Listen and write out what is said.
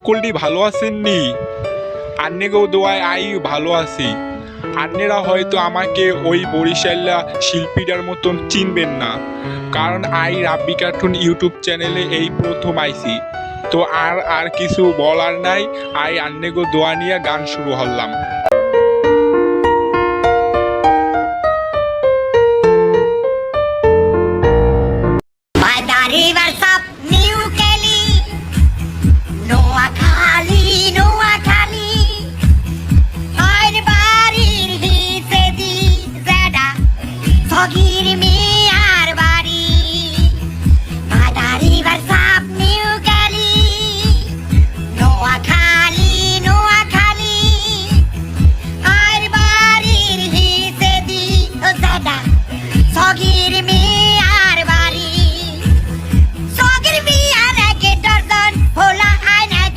সকলটি ভালো আছেননি? আন্নেগো দোয়ায় আই ভালো আছি। আন্নেরা হয়তো আমাকে ওই বরিশাল্লা শিল্পীটার মতন চিনবেন না, কারণ আই রাব্বি কার্টুন ইউটিউব চ্যানেলে এই প্রথম আইছি। তো আর কিছু বলার নাই, আই আন্নেগো দোয়া নিয়ে গান শুরু হলাম।